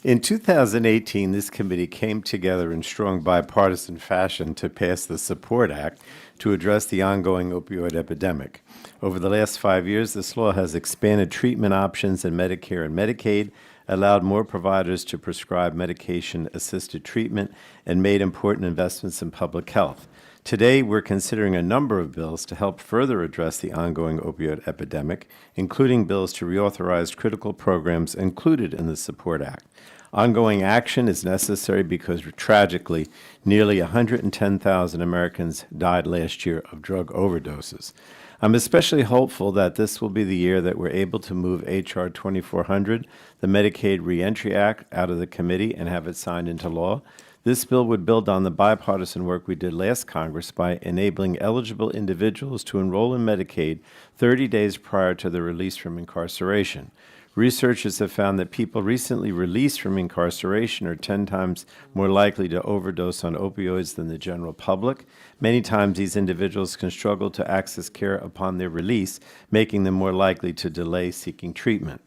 In 2018, this committee came together in strong bipartisan fashion to pass the SUPPORT Act to address the ongoing opioid epidemic. Over the last 5 years, this law has expanded treatment options in Medicare and Medicaid, allowed more providers to prescribe medication-assisted treatment, and made important investments in public health. Today, we're considering a number of bills to help further address the ongoing opioid epidemic, including bills to reauthorize critical programs included in the SUPPORT Act. Ongoing action is necessary because, tragically, nearly 110,000 Americans died last year of drug overdoses. I'm especially hopeful that this will be the year that we're able to move H.R. 2400, the Medicaid Reentry Act, out of the committee and have it signed into law. This bill would build on the bipartisan work we did last Congress by enabling eligible individuals to enroll in Medicaid 30 days prior to their release from incarceration. Researchers have found that people recently released from incarceration are 10 times more likely to overdose on opioids than the general public. Many times these individuals can struggle to access care upon their release, making them more likely to delay seeking treatment.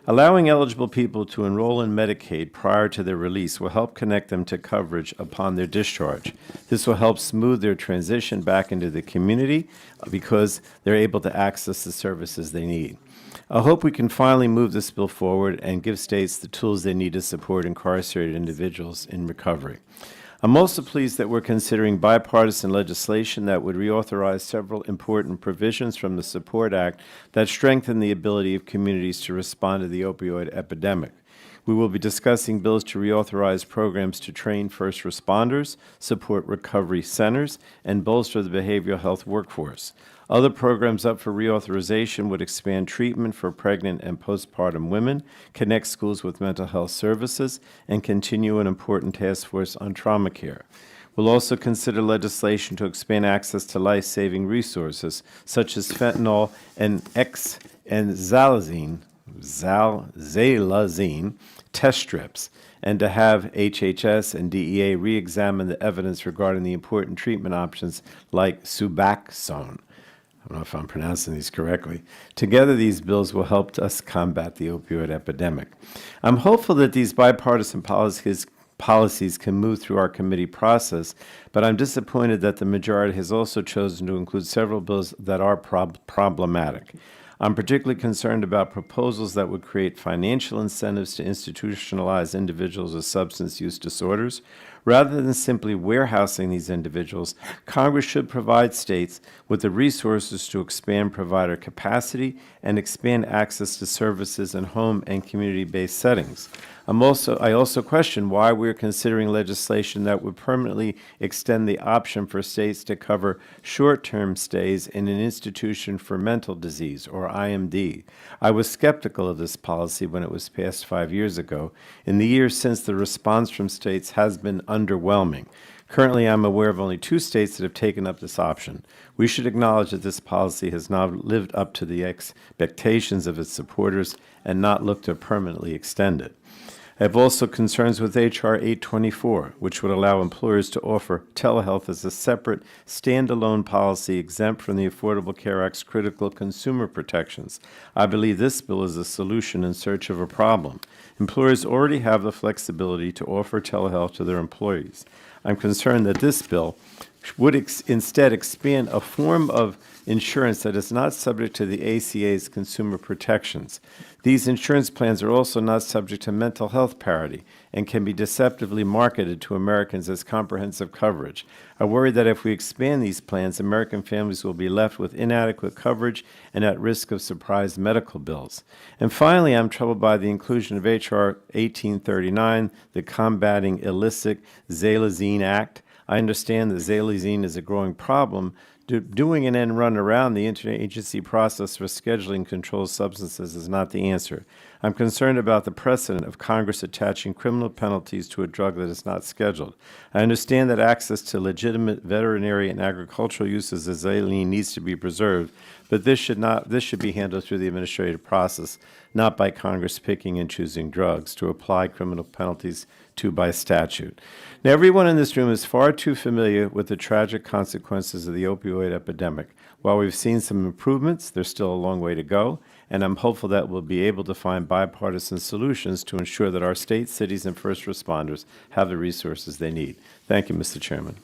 Allowing eligible people to enroll in Medicaid prior to their release will help connect them to coverage upon their discharge. This will help smooth their transition back into the community because they're able to access the services they need. I hope we can finally move this bill forward and give states the tools they need to support incarcerated individuals in recovery. I'm also pleased that we're considering bipartisan legislation that would reauthorize several important provisions from the SUPPORT Act that strengthen the ability of communities to respond to the opioid epidemic. We will be discussing bills to reauthorize programs to train first responders, support recovery centers, and bolster the behavioral health workforce. Other programs up for reauthorization would expand treatment for pregnant and postpartum women, connect schools with mental health services, and continue an important task force on trauma care. We'll also consider legislation to expand access to life-saving resources, such as fentanyl and xylazine test strips, and to have HHS and DEA re-examine the evidence regarding the important treatment options like Suboxone. I don't know if I'm pronouncing these correctly. Together, these bills will help us combat the opioid epidemic. I'm hopeful that these bipartisan policies can move through our committee process, but I'm disappointed that the majority has also chosen to include several bills that are problematic. I'm particularly concerned about proposals that would create financial incentives to institutionalize individuals with substance use disorders. Rather than simply warehousing these individuals, Congress should provide states with the resources to expand provider capacity and expand access to services in home and community-based settings. I also question why we're considering legislation that would permanently extend the option for states to cover short-term stays in an institution for mental disease, or IMD. I was skeptical of this policy when it was passed 5 years ago. In the years since, the response from states has been underwhelming. Currently, I'm aware of only 2 states that have taken up this option. We should acknowledge that this policy has not lived up to the expectations of its supporters and not look to permanently extend it. I have also concerns with H.R. 824, which would allow employers to offer telehealth as a separate, standalone policy exempt from the Affordable Care Act's critical consumer protections. I believe this bill is a solution in search of a problem. Employers already have the flexibility to offer telehealth to their employees. I'm concerned that this bill would instead expand a form of insurance that is not subject to the ACA's consumer protections. These insurance plans are also not subject to mental health parity and can be deceptively marketed to Americans as comprehensive coverage. I worry that if we expand these plans, American families will be left with inadequate coverage and at risk of surprise medical bills. And finally, I'm troubled by the inclusion of H.R. 1839, the Combating Illicit Xylazine Act. I understand that xylazine is a growing problem. Doing an end run around the interagency process for scheduling controlled substances is not the answer. I'm concerned about the precedent of Congress attaching criminal penalties to a drug that is not scheduled. I understand that access to legitimate veterinary and agricultural uses of xylazine needs to be preserved, but this should be handled through the administrative process, not by Congress picking and choosing drugs to apply criminal penalties to by statute. Now, everyone in this room is far too familiar with the tragic consequences of the opioid epidemic. While we've seen some improvements, there's still a long way to go, and I'm hopeful that we'll be able to find bipartisan solutions to ensure that our states, cities, and first responders have the resources they need. Thank you, Mr. Chairman.